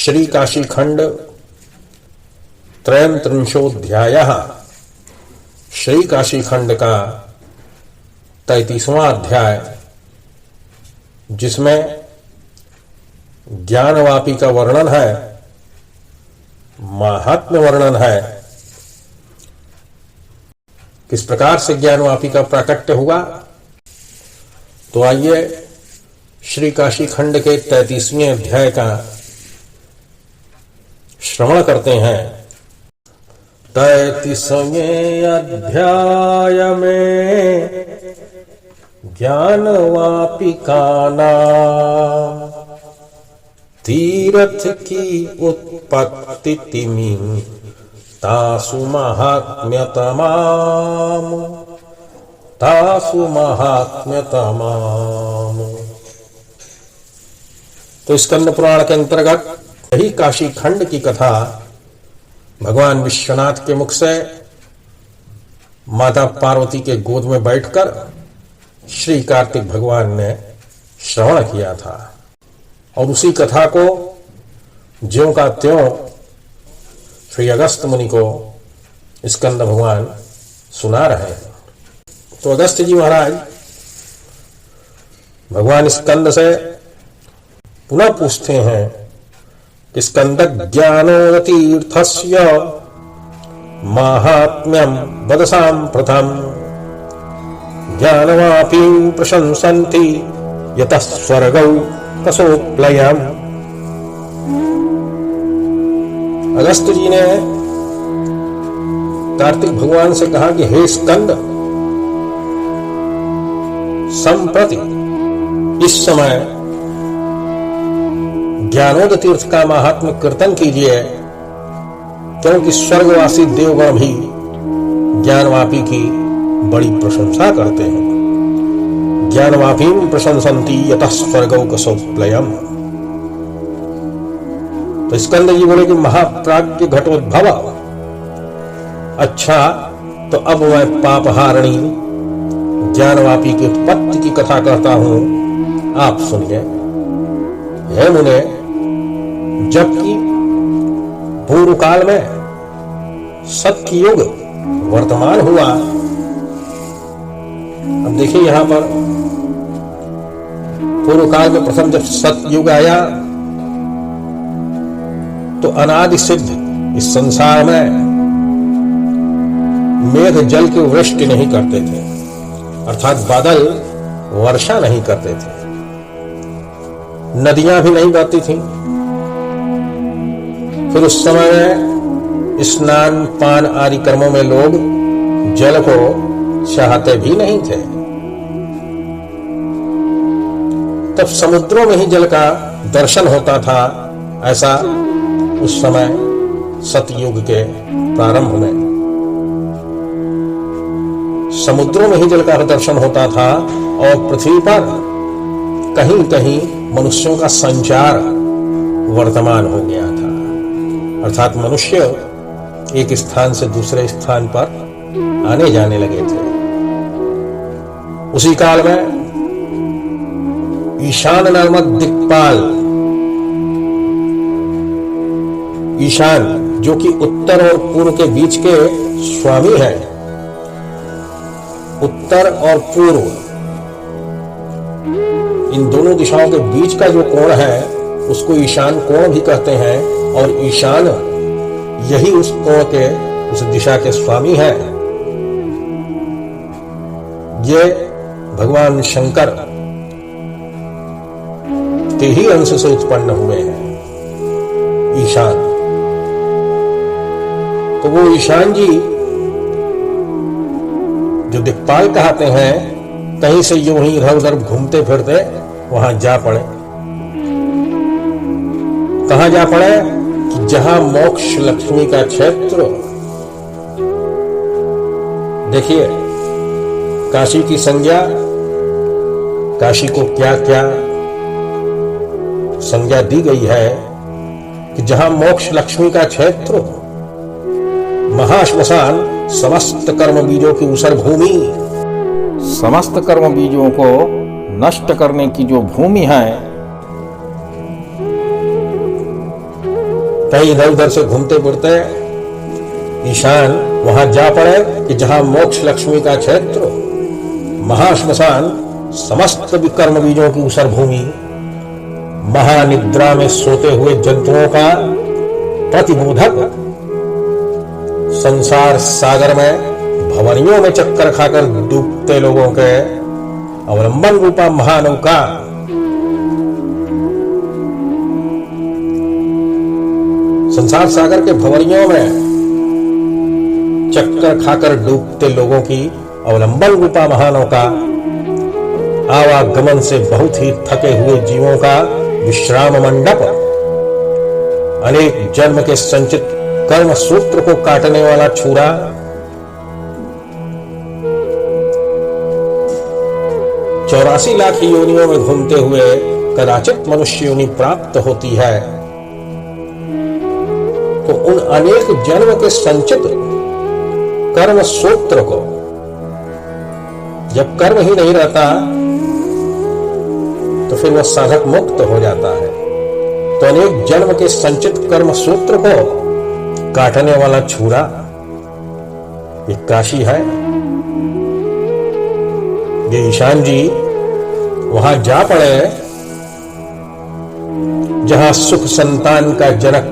श्री काशी खंड त्रयंत्रिंशोऽध्यायः। श्री काशी खंड का 33वां अध्याय, जिसमें ज्ञानवापी का वर्णन है, महात्म्य वर्णन है। किस प्रकार से ज्ञानवापी का प्राकट्य हुआ, तो आइए श्री काशी खंड के 33वें अध्याय का श्रवण करते हैं। 33वें अध्याय में ज्ञानवापी का नाम, तीर्थ की उत्पत्ति तिमि तासु महात्म्य तमाम, तासु महात्म्य तमाम। तो स्कंद पुराण के अंतर्गत यही काशी खंड की कथा भगवान विश्वनाथ के मुख से माता पार्वती के गोद में बैठकर श्री कार्तिक भगवान ने श्रवण किया था, और उसी कथा को ज्यों का त्यों श्री अगस्त मुनि को स्कंद भगवान सुना रहे हैं। तो अगस्त जी महाराज भगवान स्कंद से पुनः पूछते हैं कि स्कंद ज्ञानोदतीर्थस्य माहात्म्यं वद साम्प्रतं, ज्ञानवापीं प्रशंसन्ति यतः स्वर्गौ कसोप्लयम्। अगस्त जी ने कार्तिक भगवान से कहा कि हे स्कंद, संप्रति इस समय ज्ञानोद तीर्थ का महात्म्य कीर्तन कीजिए, क्योंकि स्वर्गवासी देवगण भी ज्ञानवापी की बड़ी प्रशंसा करते हैं। ज्ञानवापीं प्रशंसन्ति यतः स्वर्गौ कसोप्लयम्। तो स्कंद जी बोले कि महाप्राज्ञ घटोद्भव, अच्छा तो अब मैं पापहारिणी ज्ञानवापी की उत्पत्ति की कथा करता हूं, आप सुनिए। हे मुने, जबकि पूर्व काल में सत्ययुग वर्तमान हुआ, अब देखिए यहां पर पूर्व काल में प्रथम जब सत्ययुग आया तो अनादि सिद्ध इस संसार में मेघ जल की वृष्टि नहीं करते थे, अर्थात बादल वर्षा नहीं करते थे, नदियां भी नहीं बहती थीं। फिर उस समय में स्नान पान आदि कर्मों में लोग जल को चाहते भी नहीं थे। तब समुद्रों में ही जल का दर्शन होता था। ऐसा उस समय सतयुग के प्रारंभ में समुद्रों में ही जल का दर्शन होता था, और पृथ्वी पर कहीं कहीं मनुष्यों का संचार वर्तमान हो गया था, अर्थात मनुष्य एक स्थान से दूसरे स्थान पर आने जाने लगे थे। उसी काल में ईशान नामक दिक्पाल, ईशान जो कि उत्तर और पूर्व के बीच के स्वामी हैं, उत्तर और पूर्व इन दोनों दिशाओं के बीच का जो कोण है उसको ईशान कोण भी कहते हैं, और ईशान यही उस कोण के, उस दिशा के स्वामी हैं। ये भगवान शंकर के ही अंश से उत्पन्न हुए हैं ईशान। तो वो ईशान जी जो दिक्पाल कहते हैं, कहीं से यूं ही इधर उधर घूमते फिरते वहां जा पड़े। कहां जा पड़े कि जहां मोक्ष लक्ष्मी का क्षेत्र। देखिए, काशी की संज्ञा, काशी को क्या क्या संज्ञा दी गई है कि जहां मोक्ष लक्ष्मी का क्षेत्र, महाश्मशान, समस्त कर्म बीजों की ऊसर भूमि, समस्त कर्म बीजों को नष्ट करने की जो भूमि है, कहीं इधर उधर से घूमते फिरते ईशान वहां जा पड़े कि जहां मोक्ष लक्ष्मी का क्षेत्र, महाश्मशान, समस्त विकर्म बीजों की उसर भूमि, महानिद्रा में सोते हुए जंतुओं का प्रतिबोधक, संसार सागर में भंवरियों में चक्कर खाकर डूबते लोगों के अवलंबन रूपा महानौका, संसार सागर के भंवरियों में चक्कर खाकर डूबते लोगों की अवलंबन रूपा महानौका, आवागमन से बहुत ही थके हुए जीवों का विश्राम मंडप, अनेक जन्म के संचित कर्म सूत्र को काटने वाला छुरा, 84 लाख योनियों में घूमते हुए कदाचित मनुष्य योनि प्राप्त होती है, तो उन अनेक जन्म के संचित कर्म सूत्र को, जब कर्म ही नहीं रहता तो फिर वह साधक मुक्त हो जाता है। तो अनेक जन्म के संचित कर्म सूत्र को काटने वाला छुरा ये काशी है। ये ईशान जी वहां जा पड़े जहां सुख संतान का जनक,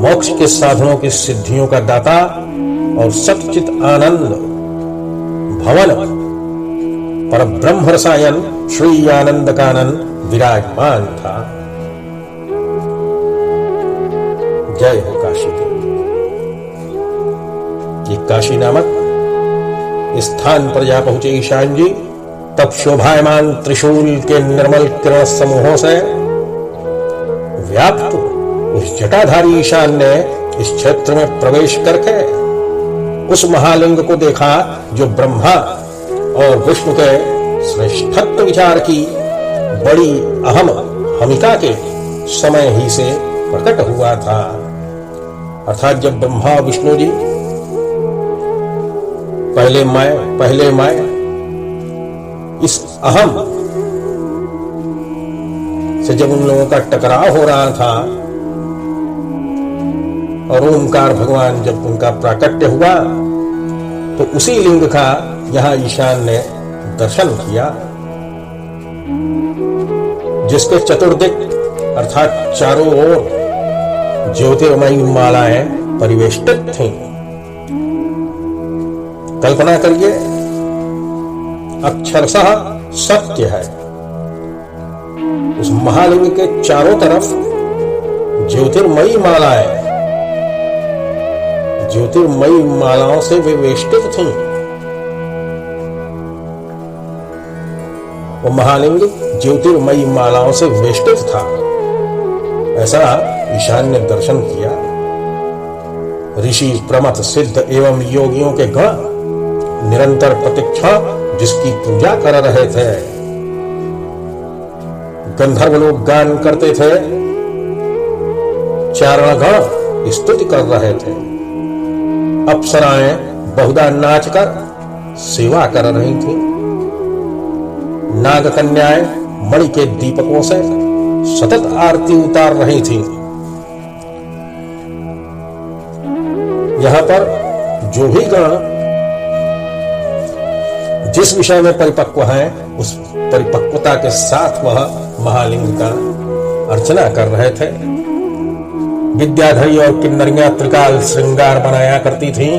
मोक्ष के साधनों की सिद्धियों का दाता और सच्चित आनंद भवन पर ब्रह्म रसायन श्री आनंद कानन विराजमान था। जय हो काशी देवी। ये काशी नामक स्थान पर जा पहुंचे ईशान जी, तब शोभायमान त्रिशूल के निर्मल किरण समूहों से व्याप्त उस जटाधारी ईशान ने इस क्षेत्र में प्रवेश करके उस महालिंग को देखा जो ब्रह्मा और विष्णु के श्रेष्ठत्व विचार की बड़ी अहम हमिका के समय ही से प्रकट हुआ था। अर्थात जब ब्रह्मा और विष्णु जी पहले मैं इस अहम से जब उन लोगों का टकराव हो रहा था और ओंकार भगवान जब उनका प्राकट्य हुआ तो उसी लिंग का यहां ईशान ने दर्शन किया, जिसके चतुर्दिक अर्थात चारों ओर ज्योतिर्मयी मालाएं परिवेष्टित थीं। कल्पना करिए, अक्षरशः सत्य है, उस महालिंग के चारों तरफ ज्योतिर्मयी मालाएं, ज्योतिर्मयी मालाओं से वे वेष्टित थीं। वो महालिंग ज्योतिर्मयी मालाओं से वेष्टित था, ऐसा ईशान ने दर्शन किया। ऋषि प्रमथ सिद्ध एवं योगियों के गण निरंतर प्रतीक्षण जिसकी पूजा कर रहे थे, गंधर्व लोग गान करते थे, चारण गण स्तुति कर रहे थे, अप्सराएं बहुधा नाचकर सेवा कर रही थी, नाग कन्याएं मणि के दीपकों से सतत आरती उतार रही थी। यहां पर जो भी गण जिस विषय में परिपक्व हैं, उस परिपक्वता के साथ वह महालिंग का अर्चना कर रहे थे। विद्याधरी और किन्नरियां त्रिकाल श्रृंगार बनाया करती थीं,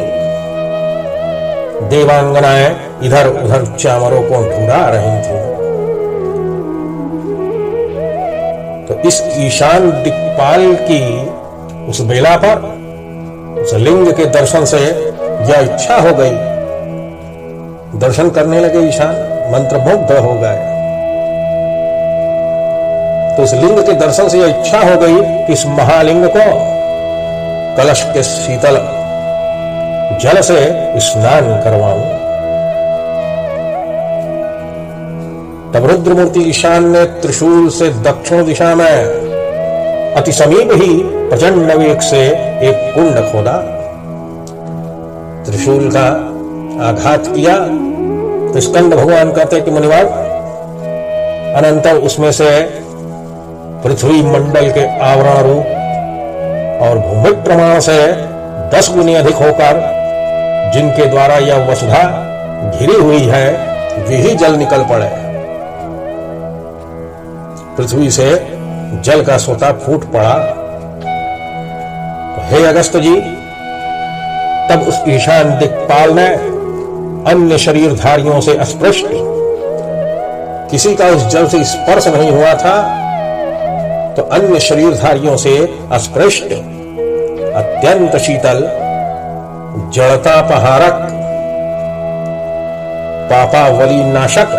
देवांगनाएं इधर उधर चामरों को ढूंढा रही थीं। तो इस ईशान दिक्पाल की उस बेला पर उस लिंग के दर्शन से यह इच्छा हो गई, दर्शन करने लगे ईशान, मंत्रमुग्ध हो गए। तो इस लिंग के दर्शन से यह इच्छा हो गई कि इस महालिंग को कलश के शीतल जल से स्नान करवाऊं। तब रुद्रमूर्ति ईशान ने त्रिशूल से दक्षिण दिशा में अति समीप ही प्रचंड वेग से एक कुंड खोदा, त्रिशूल का आघात किया तो स्कंद भगवान कहते कि मुनिवर, अनंतर उसमें से पृथ्वी मंडल के आवरण रूप और भूमिक प्रमाण से 10 गुनी अधिक होकर जिनके द्वारा यह वसुधा घिरी हुई है वे ही जल निकल पड़े। पृथ्वी से जल का सोता फूट पड़ा। तो हे अगस्त जी, तब उस ईशान दिक्पाल ने अन्य शरीरधारियों से अस्पृष्ट, किसी का उस जल से स्पर्श नहीं हुआ था, तो अन्य शरीरधारियों से अस्पृष्ट अत्यंत शीतल, जड़तापहारक, पापावली नाशक,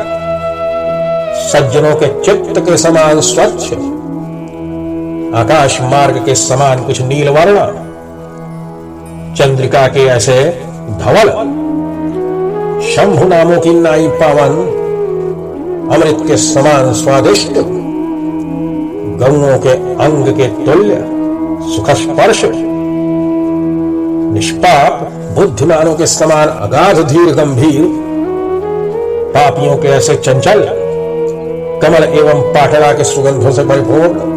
सज्जनों के चित्त के समान स्वच्छ, आकाश मार्ग के समान कुछ नील वर्ण, चंद्रिका के ऐसे धवल, शंभु नामों की नाई पावन, अमृत के समान स्वादिष्ट, गौओं के अंग के तुल्य सुखस्पर्श, निष्पाप बुद्धिमानों के समान अगाध धीर गंभीर, पापियों के ऐसे चंचल, कमल एवं पाटला के सुगंधों से परिपूर्ण,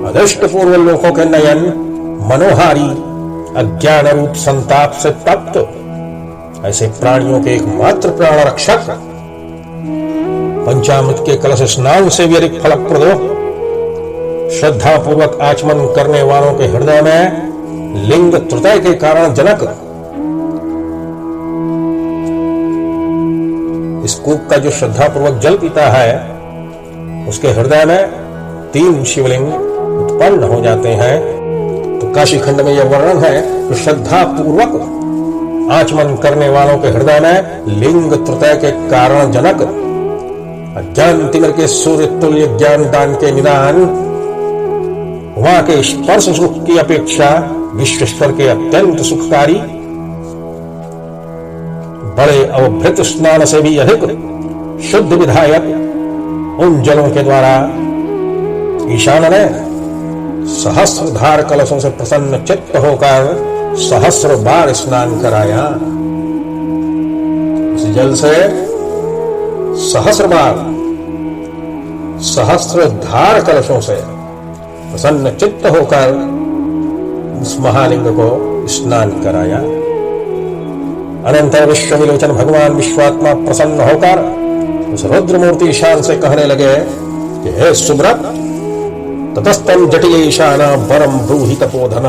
अदृष्ट पूर्व लोकों के नयन, मनोहारी, अज्ञान रूप संताप से तप्त, ऐसे प्राणियों के एकमात्र प्राण रक्षक, पंचामृत के कलश स्नान से भी अधिक फलप्रद, श्रद्धा पूर्वक आचमन करने वालों के हृदय में लिंग त्रुटय के कारण जनक, इस कूप का जो श्रद्धा पूर्वक जल पीता है उसके हृदय में 3 शिवलिंग उत्पन्न हो जाते हैं। तो काशी खंड में यह वर्णन है कि श्रद्धा पूर्वक आचमन करने वालों के हृदय में लिंग त्रुटय के कारण जनक, अज्ञान तिमिर के सूर्य तुल्य ज्ञान दान के निदान, वहां के स्पर्श सुख की अपेक्षा विश्वेश्वर के अत्यंत सुखकारी, बड़े अवभृत स्नान से भी अधिक शुद्ध विधायक उन जलों के द्वारा ईशान ने सहस्रधार कलशों से प्रसन्न चित्त होकर 100 बार स्नान कराया। इस जल से 100 बार सहस्रधार कलशों से प्रसन्न चित्त होकर उस महालिंग को स्नान कराया। अनंतर विश्व विलोचन भगवान विश्वात्मा प्रसन्न होकर उस रुद्र मूर्ति ईशान से कहने लगे कि हे सुब्रत, ततस्तम जटिल ईशान वरम ब्रूहि तपोधन,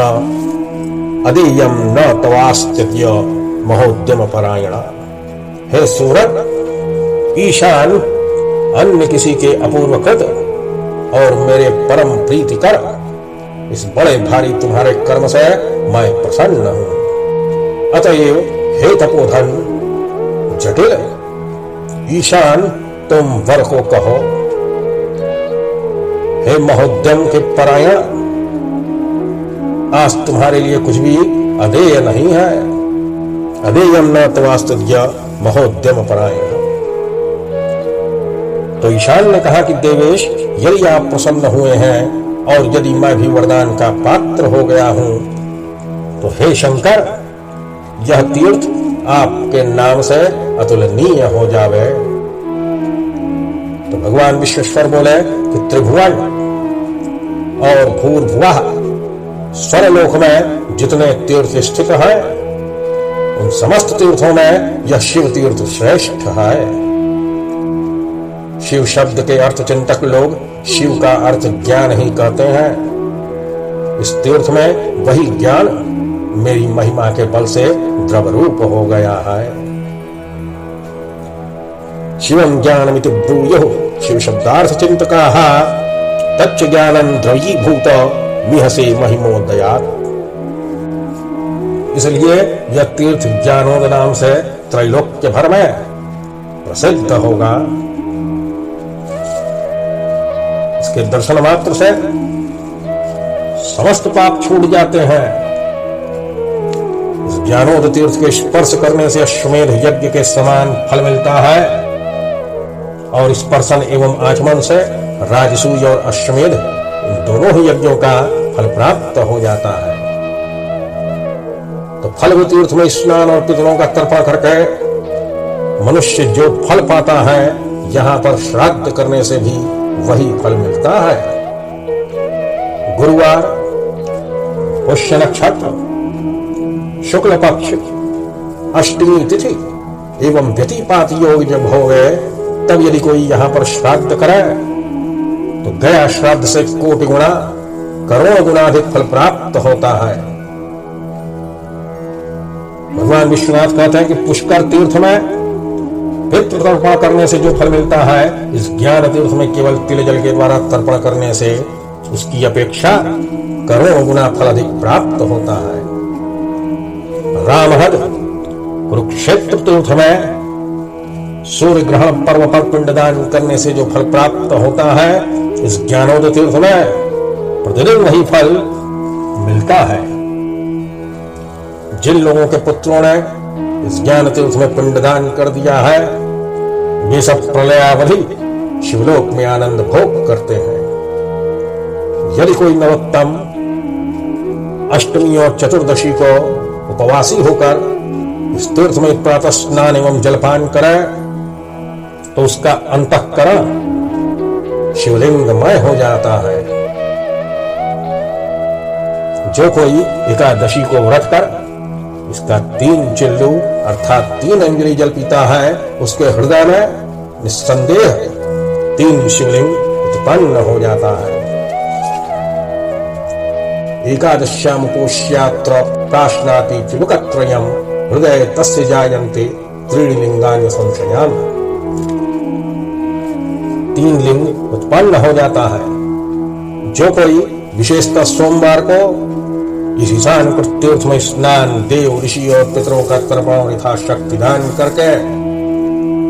अदीयम न तवास्त्य महोद्यम परायण। हे सुब्रत, ईशान अन्य किसी के अपूर्वकृत और मेरे परम प्रीति कर इस बड़े भारी तुम्हारे कर्म से मैं प्रसन्न हूं। अतएव हे तपोधन जटिल, ईशान तुम वर को कहो। हे महोद्यम के परायण, आज तुम्हारे लिए कुछ भी अदेय नहीं है। अदेयम न तवास्तुज्य महोद्यम परायण। तो ईशान ने कहा कि देवेश, यदि आप प्रसन्न हुए हैं और यदि मैं भी वरदान का पात्र हो गया हूं, तो हे शंकर, यह तीर्थ आपके नाम से अतुलनीय हो जावे। तो भगवान विश्वेश्वर बोले कि त्रिभुवन और भूर्भुवः स्वरलोक में जितने तीर्थ स्थित हैं, उन समस्त तीर्थों में यह शिव तीर्थ श्रेष्ठ है। शिव शब्द के अर्थ चिंतक लोग शिव का अर्थ ज्ञान ही कहते हैं। इस तीर्थ में वही ज्ञान मेरी महिमा के बल से द्रव रूप हो गया है। शिवम ज्ञानमिति ब्रूयुः शिव शब्दार्थ चिंतकाः तच्च ज्ञानं द्रवीभूत मिहसे महिमोदयात्। इसलिए यह तीर्थ ज्ञानोद नाम से त्रैलोक्य भर में प्रसिद्ध होगा। इसके दर्शन मात्र से समस्त पाप छूट जाते हैं। इस ज्ञानोद तीर्थ के स्पर्श करने से अश्वमेध यज्ञ के समान फल मिलता है और स्पर्शन एवं आचमन से राजसूय और अश्वमेध दोनों ही यज्ञों का फल प्राप्त हो जाता है। तो फल तीर्थ में स्नान और पितरों का तर्पण करके मनुष्य जो फल पाता है, यहां पर श्राद्ध करने से भी वही फल मिलता है। गुरुवार पुष्य नक्षत्र, शुक्ल पक्ष, अष्टमी तिथि एवं व्यतिपात योग जब हो गए, तब यदि कोई यहाँ पर श्राद्ध करे तो गया श्राद्ध से कोटि गुना, करोड़ गुना अधिक फल प्राप्त होता है। भगवान विश्वनाथ कहते हैं कि पुष्कर तीर्थ में पितृ तर्पण करने से जो फल मिलता है, इस ज्ञान तीर्थ में केवल तिल जल के द्वारा तर्पण करने से उसकी अपेक्षा करोड़ गुना फल अधिक प्राप्त होता है। रामहद कुरुक्षेत्र तीर्थ में सूर्य ग्रहण पर्व पर पिंडदान करने से जो फल प्राप्त होता है, इस ज्ञानोदय तीर्थ में प्रतिदिन वही फल मिलता है। जिन लोगों के पुत्रों ने इस ज्ञान तीर्थ में पिंडदान कर दिया है, वे सब प्रलयावधि शिवलोक में आनंद भोग करते हैं। यदि कोई नरोत्तम अष्टमी और चतुर्दशी को उपवासी होकर इस तीर्थ में प्रातः स्नान एवं जलपान करे तो उसका अंतःकरण शिवलिंगमय हो जाता है। जो कोई एकादशी को व्रत कर इसका 3 चिल्लू अर्थात 3 अंजलि जल पीता है, उसके हृदय में निस्संदेह 3 शिवलिंग उत्पन्न हो जाता है। एकादश्याम पोष्यात्र प्राश्नाति चिबुकत्रयम् हृदय तस्य जायन्ते त्रीणि लिंगानि संशयाम। 3 लिंग उत्पन्न हो जाता है। जो कोई विशेषतः सोमवार को इस ईशान तीर्थ में स्नान, देव ऋषि और पितरों का तर्पण यथाशक्ति दान करके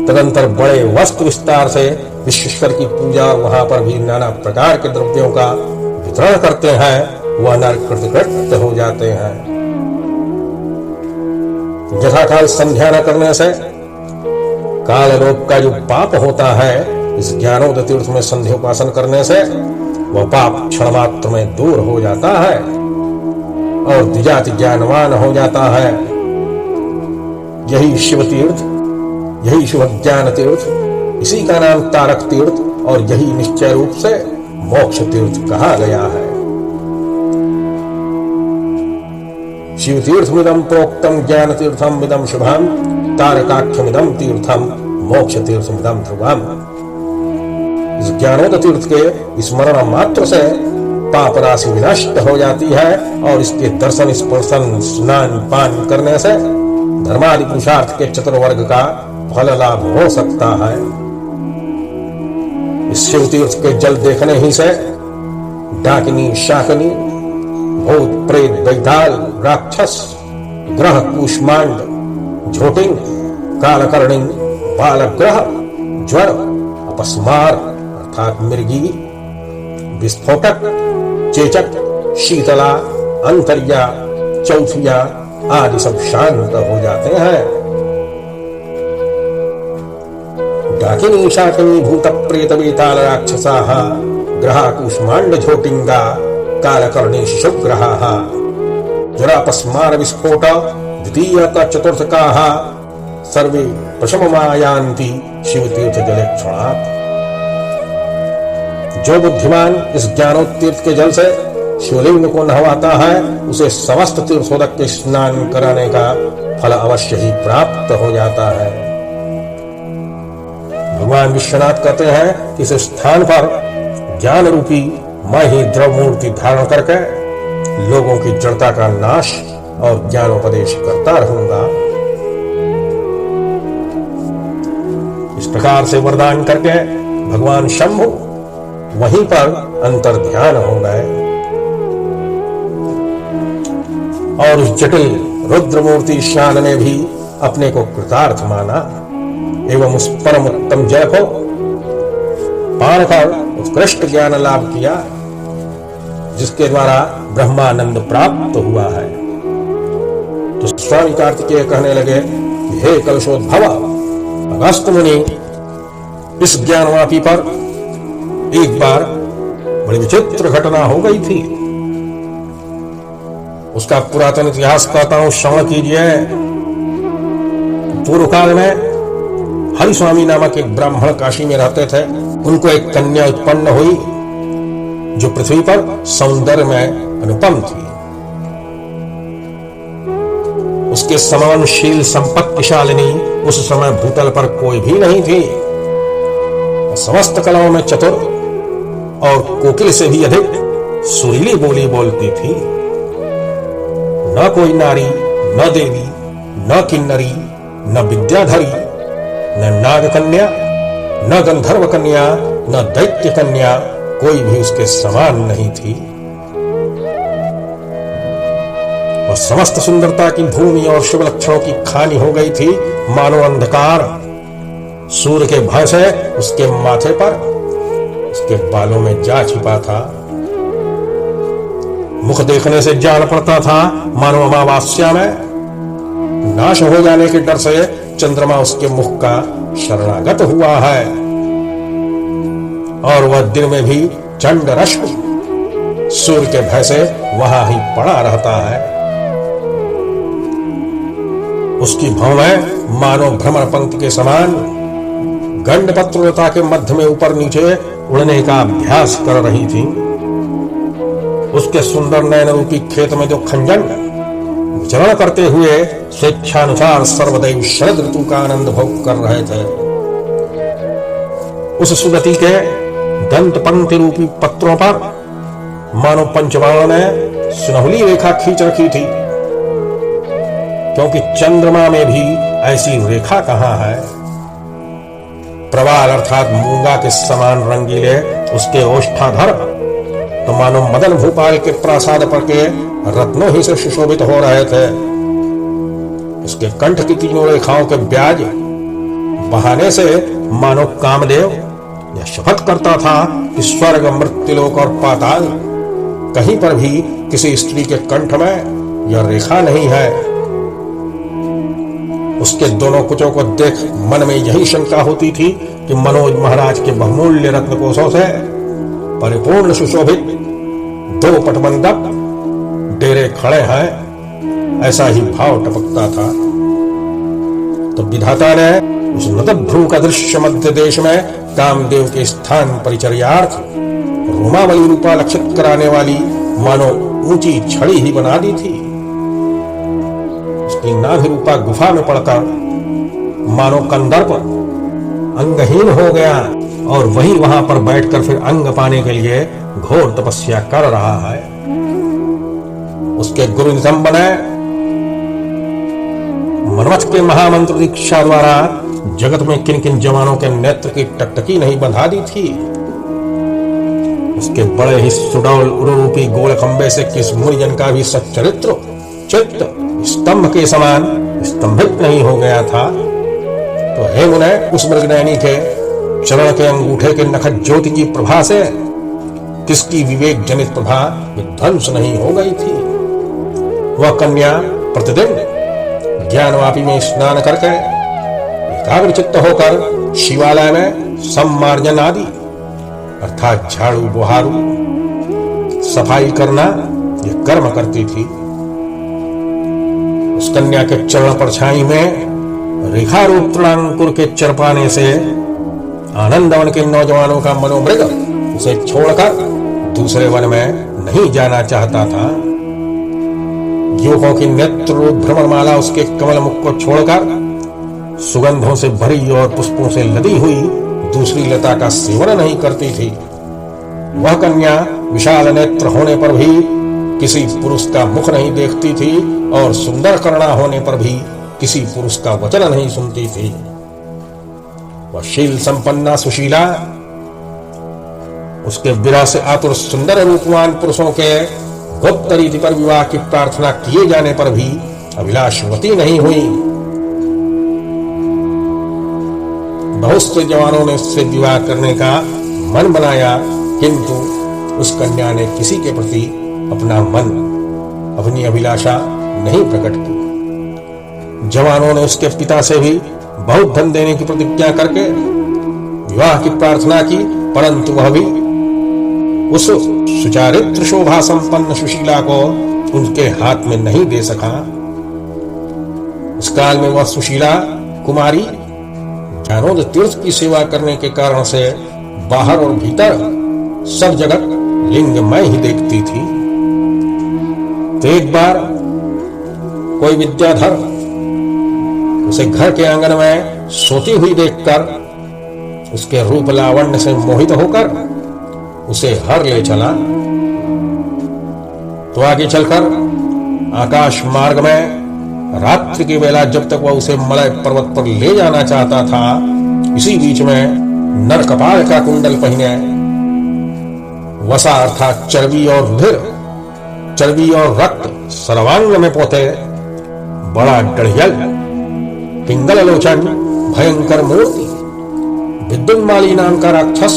तदंतर बड़े वस्त्र विस्तार से विश्वेश्वर की पूजा और वहां पर भी नाना प्रकार के द्रव्यों का वितरण करते हैं, वह नरक कृतकृत्य हो जाते हैं। यथाकाल संध्या न करने से काललोक का जो पाप होता है, इस ज्ञानोदय तीर्थ में संध्योपासन करने से वह पाप क्षण मात्र में दूर हो जाता है और द्विजाति ज्ञानवान हो जाता है। यही शिव तीर्थ, यही शिव ज्ञान तीर्थ, इसी का नाम तारक तीर्थ और यही निश्चय रूप से मोक्ष तीर्थ कहा गया है। शिव तीर्थमिदं प्रोक्तम ज्ञान तीर्थम मिदं शुभम तारकाख्यमिदं तीर्थम मोक्ष तीर्थमिदं ध्रुवम। इस ज्ञानोदय तीर्थ के स्मरण मात्र से पाप राशि विनष्ट हो जाती है और इसके दर्शन, स्पर्शन, स्नान पान करने से धर्मादि पुरुषार्थ के चतुर्वर्ग का फल लाभ हो सकता है। इस शिव तीर्थ के जल देखने ही से डाकिनी, शाकिनी, भूत, प्रेत, दैताल, राक्षस, ग्रह, कूष्मांड, झोटिंग, कालकर्णी, बालग्रह, ज्वर, अपस्मार अर्थात मृगी, विस्फोटक, चेचक, शीतला, अंतर्या, चौथिया आदि सब शांत हो जाते हैं। डाकिनी, शाकिनी, भूत, प्रेत, बेताल, राक्षसाः, ग्रहा, कूष्मांड, झोटिंगा, कालकर्णी, शुग्रहाः, जरापस्मार, विस्फोट, द्वितीयक चतुर्थकाः सर्वे प्रशममायान्ति शिवतीर्थ जलेक्षणात्। जो बुद्धिमान इस ज्ञानोत्तीर्थ के जल से शिवलिंग को नहवाता है, उसे समस्त तीर्थोदक के स्नान कराने का फल अवश्य ही प्राप्त हो जाता है। भगवान विश्वनाथ कहते हैं कि इस स्थान पर ज्ञान रूपी मैं ही द्रव मूर्ति धारण करके लोगों की जड़ता का नाश और ज्ञानोपदेश करता रहूंगा। इस प्रकार से वरदान करके भगवान शंभु वहीं पर अंतर ध्यान हो गए और उस जटिल रुद्र मूर्ति श्यान ने भी अपने को कृतार्थ माना एवं उस परम उत्तम जय को पान कर उत्कृष्ट ज्ञान लाभ किया, जिसके द्वारा ब्रह्मानंद प्राप्त हुआ है। तो स्वामी कार्तिकेय कहने लगे, हे कलशोद्भव, अगस्त्य मुनि इस ज्ञानवापी पर एक बार बड़ी विचित्र घटना हो गई थी। उसका पुरातन इतिहास कहता हूं, श्रवण कीजिए। पूर्व काल में हरिस्वामी नामक एक ब्राह्मण काशी में रहते थे। उनको एक कन्या उत्पन्न हुई जो पृथ्वी पर सौंदर्य में अनुपम थी। उसके समान शील संपत्तिशालिनी उस समय भूतल पर कोई भी नहीं थी। समस्त कलाओं में चतुर और कोकिल से भी अधिक सुरीली बोली बोलती थी। न कोई नारी, न देवी, न किन्नरी, न विद्याधरी, न नाग कन्या, न गंधर्व कन्या, न दैत्य कन्या, कोई भी उसके समान नहीं थी। और समस्त सुंदरता की भूमि और शुभ लक्षणों की खानी हो गई थी, मानो अंधकार सूर्य के भय से उसके माथे पर, उसके बालों में जा छिपा था। मुख देखने से जान पड़ता था मानो अमावास्या में नाश हो जाने के डर से चंद्रमा उसके मुख का शरणागत हुआ है, और वह दिन में भी चंड रश्मि सूर्य के भय से वहां ही पड़ा रहता है। उसकी भौवें मानो भ्रमण पंक्ति के समान गंडपत्रलता के मध्य में ऊपर नीचे उड़ने का अभ्यास कर रही थी। उसके सुंदर नयन रूपी खेत में जो खंजन विचरण करते हुए स्वेच्छानुसार सर्वदैव शरद ऋतु का आनंद भोग कर रहे थे, उस सुगति के दंत पंक्ति रूपी पत्रों पर मानो पंचबाण ने सुनहली रेखा खींच रखी थी, क्योंकि चंद्रमा में भी ऐसी रेखा कहां है। प्रवाल अर्थात मूंगा के समान रंगीले उसके ओष्ठाधर तो मानो मदन भूपाल के प्रासाद पर के रत्नों ही से सुशोभित हो रहे थे। उसके कंठ की तीनों रेखाओं के ब्याज बहाने से मानो कामदेव यह शपथ करता था कि स्वर्ग, मृत्युलोक और पाताल कहीं पर भी किसी स्त्री के कंठ में यह रेखा नहीं है। उसके दोनों कुचों को देख मन में यही शंका होती थी कि मनोज महाराज के बहुमूल्य रत्नकोशों से परिपूर्ण सुशोभित दो पटमंडप डेरे खड़े हैं, ऐसा ही भाव टपकता था। तो विधाता ने उस नतभ्रू का दृश्य मध्य देश में कामदेव के स्थान परिचर्यार्थ रोमावली रूपा लक्षित कराने वाली मानो ऊंची छड़ी ही बना दी थी। उसकी नाभि रूपा गुफा में पड़कर मानो कंदर्प अंगहीन हो गया और वही वहां पर बैठकर फिर अंग पाने के लिए घोर तपस्या कर रहा है। उसके गुरु नितंब ने मनमथ के महामंत्र दीक्षा द्वारा जगत में किन किन जवानों के नेत्र की टकटकी नहीं बंधा दी थी। उसके बड़े ही सुडौल उरूपी गोल खंबे से किस मुनिजन का भी सच्चरित्र चित्त स्तंभ के समान स्तंभित नहीं हो गया था। तो हे मुने, उस मृगनयनी के चरण के अंगूठे के नखत ज्योति की प्रभा से किसकी विवेक जनित प्रभा विध्वंस नहीं हो गई थी। वह कन्या प्रतिदिन ज्ञानवापी में स्नान करके एकाग्र चित्त होकर शिवालय में सम्मार्जन आदि अर्थात झाड़ू बुहारू सफाई करना यह कर्म करती थी। उस कन्या के चरण परछाई में रेखारूप तृणांकुर के चरपाने से आनंदवन के नौजवानों का मनोमृग उसे छोड़कर दूसरे वन में नहीं जाना चाहता था। युवकों की नेत्र रूप भ्रमरमाला उसके कमल मुख को छोड़कर सुगंधों से भरी और पुष्पों से लदी हुई दूसरी लता का सेवन नहीं करती थी। वह कन्या विशाल नेत्र होने पर भी किसी पुरुष का मुख नहीं देखती थी और सुंदर कर्णा होने पर भी किसी पुरुष का वचन नहीं सुनती थी। वह शील संपन्ना सुशीला उसके विरह से आतुर सुंदर रूपवान पुरुषों के गुप्त रीति पर विवाह की प्रार्थना किए जाने पर भी अभिलाषवती नहीं हुई। बहुत से जवानों ने उससे विवाह करने का मन बनाया, किंतु उस कन्या ने किसी के प्रति अपना मन, अपनी अभिलाषा नहीं प्रकट की। जवानों ने उसके पिता से भी बहुत धन देने की प्रतिज्ञा करके विवाह की प्रार्थना की, परंतु वह भी उस सुचारित्र शोभा संपन्न सुशीला को उनके हाथ में नहीं दे सका। इस काल में वह सुशीला कुमारी ज्ञानोद तीर्थ की सेवा करने के कारण से बाहर और भीतर सब जगत लिंगमय ही देखती थी। तो एक बार कोई विद्याधर उसे घर के आंगन में सोती हुई देखकर उसके रूप लावण्य से मोहित होकर उसे हर ले चला। तो आगे चलकर आकाश मार्ग में रात्रि की बेला जब तक वह उसे मलय पर्वत पर ले जाना चाहता था, इसी बीच में नर कपाल का कुंडल पहने वसा अर्थात चर्बी और रुधिर, चर्बी और रक्त सर्वांग में पोते बड़ा गढ़ियल पिंगल लोचन भयंकर मूर्ति विद्युन्माली नाम का राक्षस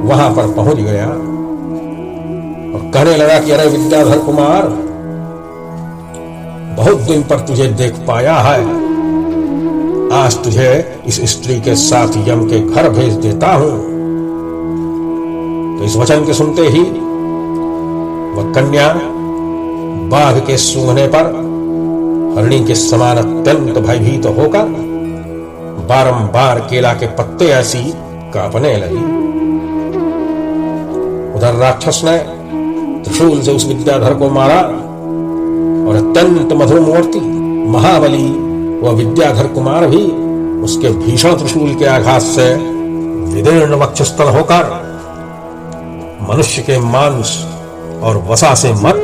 वहां पर पहुंच गया और कहने लगा कि अरे विद्याधर कुमार, बहुत दिन पर तुझे देख पाया है, आज तुझे इस स्त्री के साथ यम के घर भेज देता हूं। तो इस वचन के सुनते ही वह कन्या बाघ के सूंघने पर हरिणी के समान अत्यंत भयभीत होकर बारंबार केला के पत्ते ऐसी कांपने लगी। उधर राक्षस ने त्रिशूल से उस विद्याधर को मारा और अत्यंत मधुर मूर्ति महाबली वह विद्याधर कुमार भी उसके भीषण त्रिशूल के आघात से विदीर्ण वक्षस्थल होकर मनुष्य के मांस और वसा से मत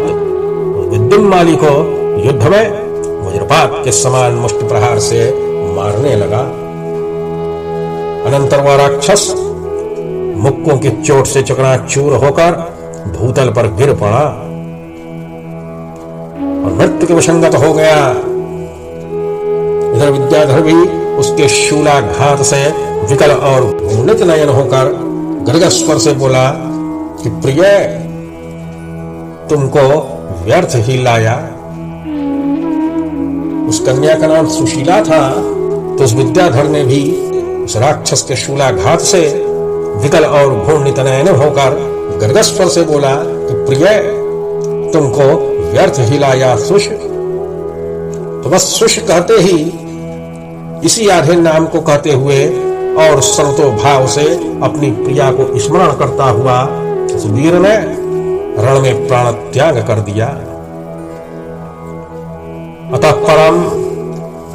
विद्युन्माली को युद्ध में वज्रपात के समान मुष्टि प्रहार से मारने लगा। अनंतर वह राक्षस मुक्कों की चोट से चकनाचूर होकर भूतल पर गिर पड़ा और मृत्यु के वशंगत हो गया। इधर विद्याधर भी उसके शूलाघात से विकल और घृणित नयन होकर गर्ग स्वर से बोला कि प्रिय, तुमको व्यर्थ ही लाया। उस कन्या का नाम सुशीला था। तो उस विद्याधर ने भी उस राक्षस के शूलाघात से विकल और घृणित नयन होकर गर्ग स्वर से बोला कि प्रिय, तुमको व्यर्थ ही लाया सुश। तो बस सुश कहते ही इसी आधे नाम को कहते हुए और सर्वतो भाव से अपनी प्रिया को स्मरण करता हुआ उस वीर ने रण में प्राण त्याग कर दिया। अतः परम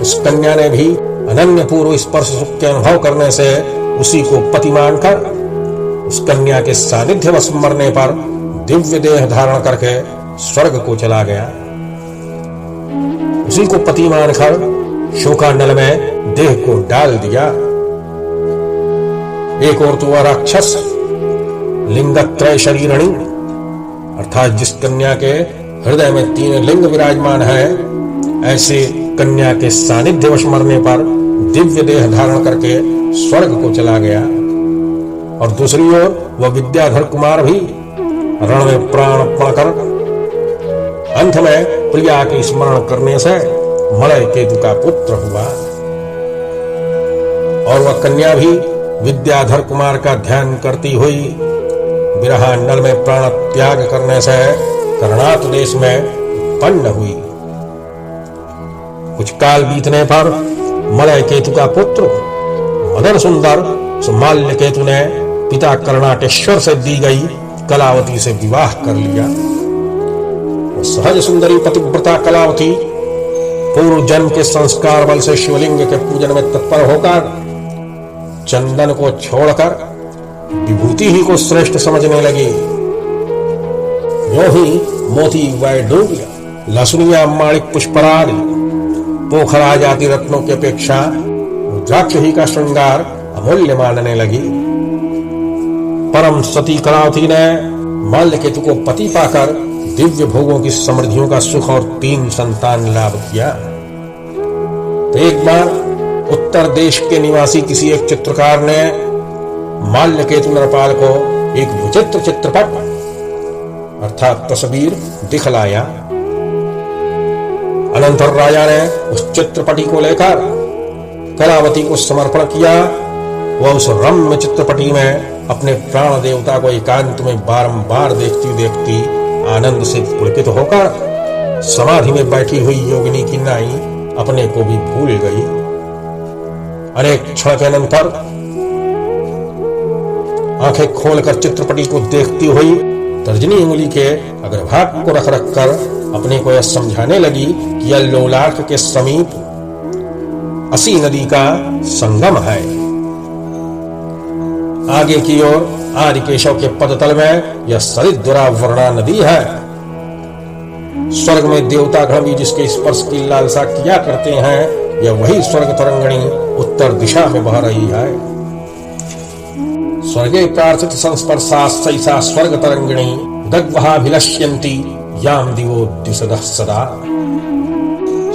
उस कन्या ने भी अनन्य पूर्व स्पर्श सुख के अनुभव करने से उसी को पति मानकर उस कन्या के सानिध्य वश मरने पर दिव्य देह धारण करके स्वर्ग को चला गया। उसी को पति मानकर शोकानल में देह को डाल दिया। एक और तो वह राक्षस लिंगत्रय शरीरणी अर्थात जिस कन्या के हृदय में 3 लिंग विराजमान है, ऐसे कन्या के सानिध्य वश मरने पर दिव्य देह धारण करके स्वर्ग को चला गया। और दूसरी ओर वह विद्याधर कुमार भी रण में प्राण अर्पण कर अंत में प्रिया के स्मरण करने से मलय केतु का पुत्र हुआ। और वह कन्या भी विद्याधर कुमार का ध्यान करती हुई विरहांडल में प्राण त्याग करने से कर्णात देश में उत्पन्न हुई। कुछ काल बीतने पर मलय केतु का पुत्र मदन सुंदर माल्य केतु ने पिता कर्णाटेश्वर से दी गई कलावती से विवाह कर लिया। सहज सुंदरी पतिव्रता कलावती पूर्व जन्म के संस्कार बल से शिवलिंग के पूजन में तत्पर होकर चंदन को छोड़कर विभूति ही को श्रेष्ठ समझने लगी। यूं ही मोती वैडूर्य, लसुनिया, माणिक, पुष्पराग, पोखराज आदि रत्नों की अपेक्षा रुद्राक्ष ही का श्रृंगार अमूल्य मानने लगी। परम सती कलावती ने माल्यकेतु को पति पाकर दिव्य भोगों की समृद्धियों का सुख और 3 संतान लाभ किया। तो एक बार उत्तर देश के निवासी किसी एक चित्रकार ने माल्यकेतु नरपाल को एक विचित्र चित्रपट अर्थात तस्वीर दिखलाया। अनंतर राजा ने उस चित्रपटी को लेकर कलावती को समर्पण किया। वह उस रम्य चित्रपटी में अपने प्राण देवता को एकांत में बारंबार देखती देखती आनंद से पुलकित होकर समाधि में बैठी हुई योगिनी की नाई अपने को भी भूल गई। अनेक क्षण के अनंतर आंखें खोलकर चित्रपटी को देखती हुई तर्जनी उंगली के अग्रभाग को रख रखकर अपने को यह समझाने लगी कि यह लोलाट के समीप असी नदी का संगम है। आगे की ओर आदिकेशव के पदतल में यह सरिद्वरा वर्णा नदी है। स्वर्ग में देवता गण भी जिसके स्पर्श की लालसा किया करते हैं, यह वही स्वर्ग तरंगिणी उत्तर दिशा में बह रही है। स्वर्गे प्रार्थित संस्पर्शा सैसा स्वर्ग तरंगिणी दग्वहाभिलष्यन्ति याम दिवो दिशदः सदा।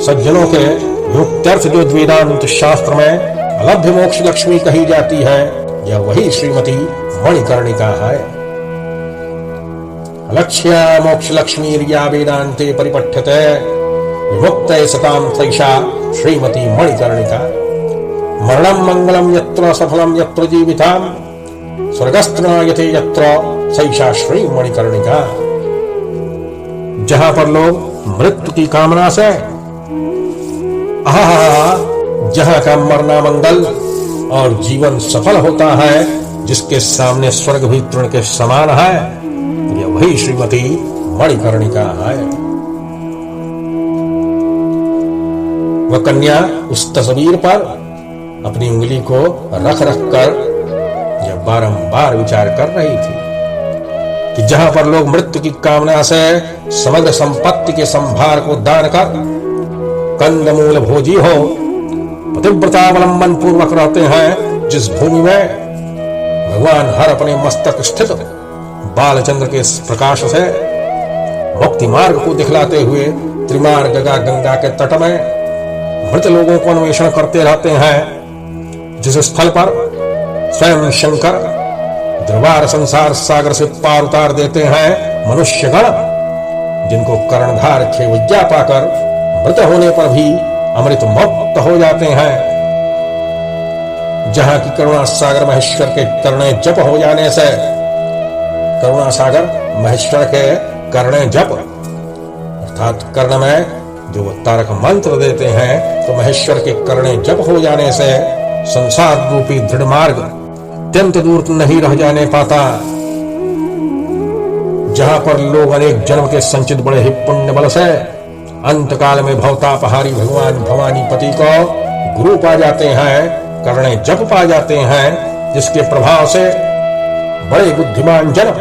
सज्जनों के मुक्त्यर्थ जो वेदांत शास्त्र में अलभ्य मोक्ष लक्ष्मी कही जाती है, यह वही श्रीमती मणिकर्णिका है। अलक्ष्य मोक्ष लक्ष्मी रिया वेदांते परिपठ्यते विमुक्ते सताम सैषा श्रीमती मणिकर्णिका। मरणं मंगलम यत्र सफलम यत्र जीविताम स्वर्गस्थ नायते यत्र सैषा श्री मणिकर्णिका। जहां पर लोग मृत्यु की कामना से जहां का मरना मंगल और जीवन सफल होता है, जिसके सामने स्वर्ग भी तृण के समान है, यह वही श्रीमती मणिकर्णिका है। वह कन्या उस तस्वीर पर अपनी उंगली को रख रख कर यह बारंबार विचार कर रही थी कि जहां पर लोग मृत्यु की कामना से समग्र संपत्ति के संभार को दान कर कंदमूल भोजी हो पतिव्रतावलंबन पूर्वक रहते हैं, जिस भूमि में भगवान हर अपने मस्तक स्थित बालचंद्र के प्रकाश से मुक्ति मार्ग को दिखलाते हुए त्रिमार्ग गंगा के तट में मृत लोगों को अन्वेषण करते रहते हैं, जिस स्थल पर स्वयं शंकर द्रवार संसार सागर से पार उतार देते हैं मनुष्यगण, जिनको कर्णधार खेवैया पाकर मृत होने पर भी अमृत मुक्त हो जाते हैं, जहां की करुणा सागर महेश्वर के करणे जप हो जाने से, करुणा सागर महेश्वर के करणे जप अर्थात कर्ण में जो वो तारक मंत्र देते हैं, तो महेश्वर के करणे जप हो जाने से संसार रूपी दृढ़ मार्ग अत्यंत दूर नहीं रह जाने पाता। जहां पर लोग अनेक जन्म के संचित बड़े ही पुण्य बल से अंतकाल में भवतापहारी भगवान भवानी पति को गुरु पा जाते हैं, करणे जप पा जाते हैं, जिसके प्रभाव से बड़े बुद्धिमान जन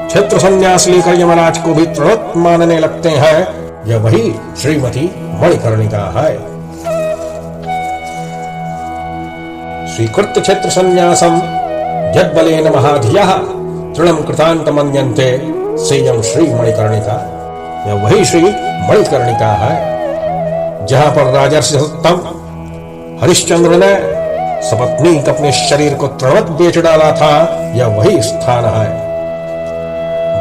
क्षेत्र संन्यास लेकर यमराज को भी तृणत मानने लगते हैं, यह वही श्रीमती मणिकर्णिका है। स्वीकृत क्षेत्र संन्यासम यद्बलेन महाधियाः तृणं कृतांत मन्यन्ते सेयं श्री मणिकर्णिका। यह वही श्री मणिकर्णिका है, जहां पर राजर्षि सत्तम हरिश्चंद्र ने सपत्नीक अपने शरीर को तृणवत बेच डाला था, यह वही स्थान है।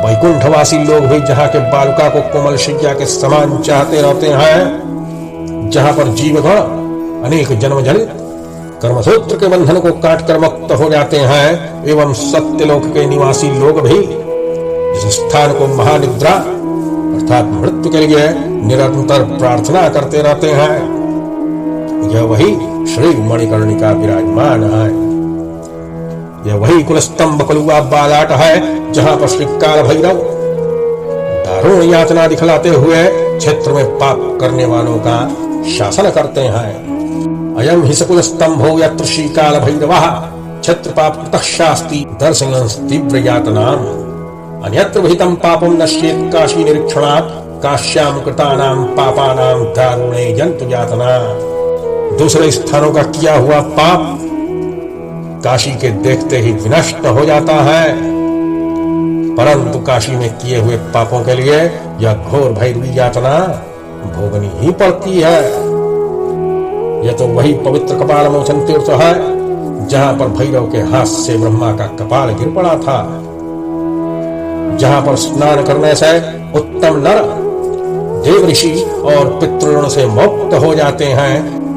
वैकुंठवासी लोग भी जहां के बालका को कोमल शैया के समान चाहते रहते हैं, जहां पर जीवगण अनेक जन्म जनित कर्मसूत्र के बंधन को काटकर मुक्त हो जाते हैं, एवं सत्यलोक के निवासी लोग भी जिस स्थान को महानिद्रा अर्थात मृत्यु के लिए निरंतर प्रार्थना करते रहते हैं, यह वही श्री मणिकर्णिका विराजमान है। यह वही कुलस्तंभ कलुआ बालाट है, जहां पर श्री काल भैरव दारुण यातना दिखलाते हुए क्षेत्र में पाप करने वालों का शासन करते हैं। अयम हि सकुल स्तंभो यत्र श्री काल भैरवः क्षेत्र पाप कृतः शास्ति दर्शनं तीव्र यातनाम् अन्यत्र विहितं पापं नश्येत् काशी निरीक्षणात् काश्यां कृतानां पापानां दारुणे जन्तु यातना। दूसरे स्थानों का किया हुआ पाप काशी के देखते ही विनष्ट हो जाता है, परंतु काशी में किए हुए पापों के लिए यह घोर भैरवी यातना भोगनी ही पड़ती है। यह तो वही पवित्र कपाल मोचन तीर्थ है, जहां पर भैरव के हाथ से ब्रह्मा का कपाल गिर पड़ा था, जहां पर स्नान करने से उत्तम नर देव ऋषि और पितृण से मुक्त हो जाते हैं।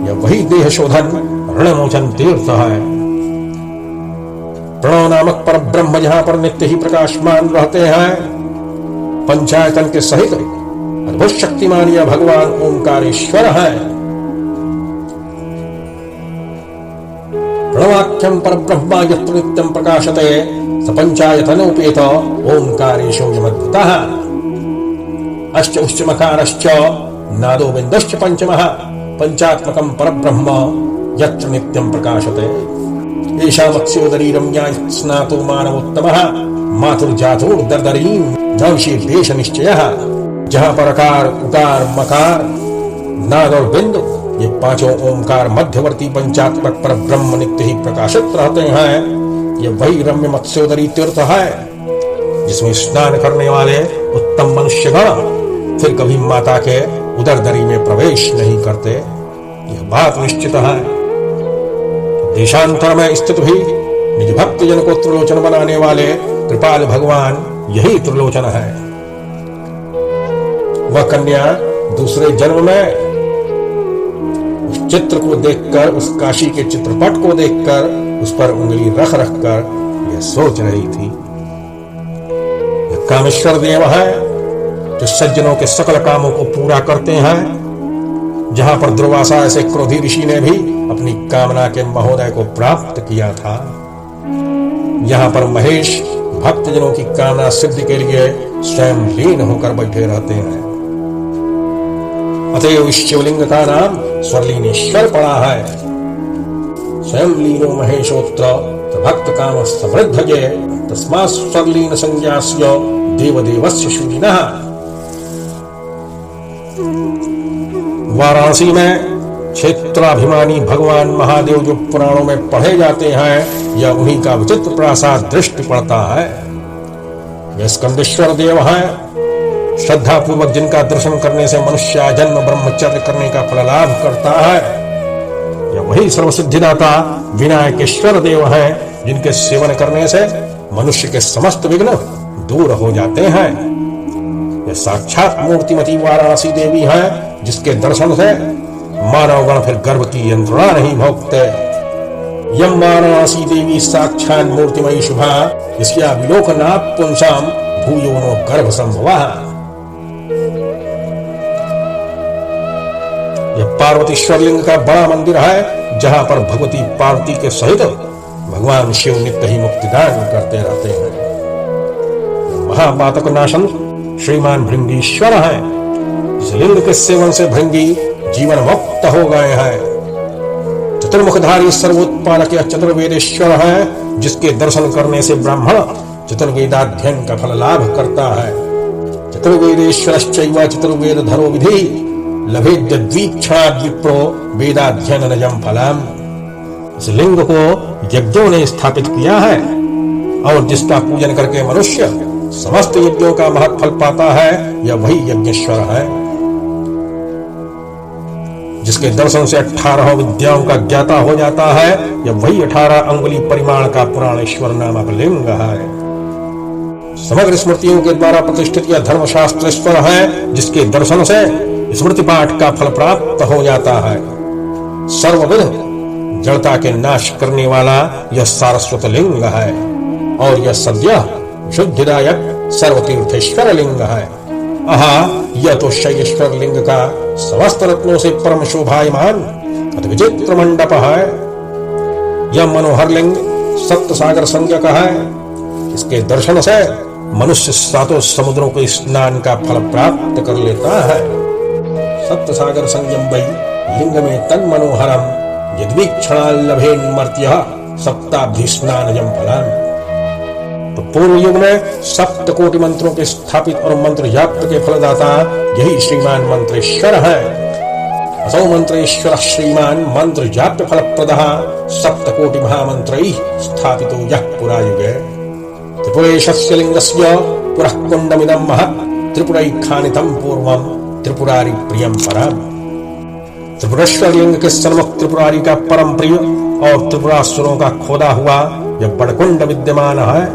यह वही देह शोधन ऋणमोचन तीर्थ है। प्रणव नामक पर ब्रह्म जहां पर नित्य ही प्रकाशमान रहते हैं, पंचायतन के सहित अद्भुत शक्तिमान यह भगवान ओंकारेश्वर है। प्रणवाख्यम पर ब्रह्मा यत्र नित्यं प्रकाशते स पंचायतनोपेत ओंकारेशो यमद्भुतः। अश्च उश्च मकारश्च नादो बिंदश्च पंचमः पंचात्मकं परब्रह्म यत्र नित्यं प्रकाशते एषामत्स्योदरी रम्या स्नातो मानवोत्तमः मातुर्जातोर्दर्दरीं नवशे देश निश्चयः। जहां पर अकार उकार मकार नाद और बिंदु ये पांचों ओंकार मध्यवर्ती पंचात्मक पर ब्रह्म नित्य ही प्रकाशित रहते हैं। ये वही रम्य मत्स्योदरी तीर्थ है जिसमें स्नान करने वाले उत्तम मनुष्यगण फिर कभी माता के उदरदरी में प्रवेश नहीं करते। यह बात निश्चित है। देशांतर में स्थित भी निज भक्त जन को त्रिलोचन बनाने वाले कृपाल भगवान यही त्रिलोचन है। वह कन्या दूसरे जन्म में उस चित्र को देखकर, उस काशी के चित्रपट को देखकर उस पर उंगली रख रख कर यह सोच रही थी। यह कामेश्वर देव है जो सज्जनों के सकल कामों को पूरा करते हैं। जहां पर दुर्वासा ऐसे क्रोधी ऋषि ने भी अपनी कामना के महोदय को प्राप्त किया था, यहां पर महेश भक्तजनों की कामना सिद्धि के लिए स्वयं लीन होकर बैठे रहते हैं। अतएव इस शिवलिंग का नाम स्वर्लीनेश्वर पड़ा है। स्वयं लीनो महेशोत्र भक्त काम समृद्धये तस्मात् स्वर्लीन संज्ञास्य देवदेवस्य शूलिनः। वाराणसी में क्षेत्राभिमानी भगवान महादेव जो पुराणों में पढ़े जाते हैं, यह उन्हीं का विचित्र प्रासाद दृष्टि पड़ता है। यह स्कंदेश्वर देव है। श्रद्धा पूर्वक जिनका दर्शन करने से मनुष्य जन्म ब्रह्मचर्य करने का फल लाभ करता है। यह वही सर्वसिद्धिदाता विनायकेश्वर देव है जिनके सेवन करने से मनुष्य के समस्त विघ्न दूर हो जाते हैं। यह साक्षात मूर्तिमती वाराणसी देवी है जिसके दर्शन से मानवगण फिर गर्भ की यंत्रणा नहीं भोगते। यम वाराणसी देवी साक्षात मूर्तिमयी शुभा इसका विलोकना पुंसाम भूयो नो गर्भ संभवा। यह पार्वतीश्वर लिंग का बड़ा मंदिर है जहां पर भगवती पार्वती के सहित भगवान शिव नित्य ही मुक्तिदान करते रहते हैं। महापातक नाशन श्रीमान भृंगीश्वर है। इस लिंग के सेवन से भृंगी जीवन मुक्त हो गए हैं। चतुर्मुखधारी सर्वोत्पादक या चतुर्वेदेश्वर है जिसके दर्शन करने से ब्राह्मण चतुर्वेदाध्ययन का फल लाभ करता है। चतुर्वेदेश्वरश्चैव चतुर्वेदधरो विधि लभेद्यद्वीक्षणाद् विप्रो वेदाध्ययनजं फलम्। इस लिंग को यज्ञों ने स्थापित किया है और जिसका पूजन करके मनुष्य समस्त यज्ञों का महत् फल पाता है, यह वही यज्ञेश्वर है। जिसके दर्शन से 18 विद्याओं का ज्ञाता हो जाता है, यह वही 18 अंगुली परिमाण का पुराणेश्वर नामक लिंग है। समग्र स्मृतियों के द्वारा प्रतिष्ठित यह धर्मशास्त्रेश्वर है जिसके दर्शन से स्मृति पाठ का फल प्राप्त हो जाता है। सर्वविध जड़ता के नाश करने वाला यह सारस्वत लिंग है और यह सद्य शुद्धिदायक सर्वतीर्थेश्वर लिंग है। आहा, यह तो शैलेश्वर लिंग का समस्त रत्नों से परम शोभायमान अति विचित्र मंडप है। यह मनोहर लिंग सप्त सागर संज्ञक है। इसके दर्शन से मनुष्य 7 समुद्रों के स्नान का फल प्राप्त कर लेता है। सप्त सागर संयम वै लिंग में तन मनोहरम यद्वीक्षणाल्लभेन्मर्त्यः सप्ताब्धि स्नानजं फलम्। तो पूर्व युग में 7 कोटि मंत्रों के स्थापित और मंत्र जाप के फलदाता यही श्रीमान मंत्रेश्वर है। असौ मंत्रेश्वर श्रीमान मंत्र जाप्य फल प्रदः 7 कोटि महामंत्रैः स्थापितो यः पुरायुगे। त्रिपुरेशस्य लिंगस्य पुरः कुण्डमिदं महत् त्रिपुरैखानितं पूर्वं त्रिपुरारि प्रियं परम्। त्रिपुरेश्वर लिंग के सन्मुख त्रिपुरारी का परम प्रिय और त्रिपुरासुरों का खोदा हुआ यह बड़कुंड विद्यमान है।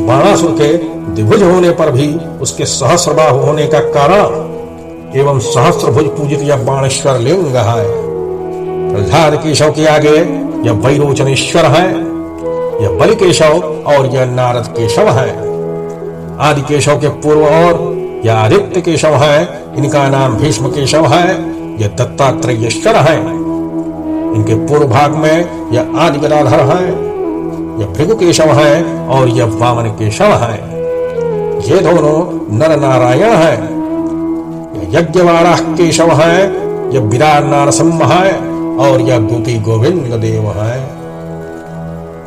बाणासुर के द्विभुज होने पर भी उसके सहस्रबाहु होने का कारण एवं सहस्रभुज पूजित यह बाणेश्वर लिंग है। प्रहलाद केशव के आगे यह वैरोचनेश्वर है, यह बलि केशव और यह नारद केशव है। आदि केशव के पूर्व और यह आदित्य केशव है। इनका नाम भीष्म केशव है। यह दत्तात्रेयेश्वर है। इनके पूर्व भाग में यह आदि गदाधर है, यह भृगु केशव है और यह वामन केशव है। ये दोनों नर नारायण है। यह यज्ञवाराह केशव है यह विराट नारसिम्हा है और यह गोपी गोविंद देव है।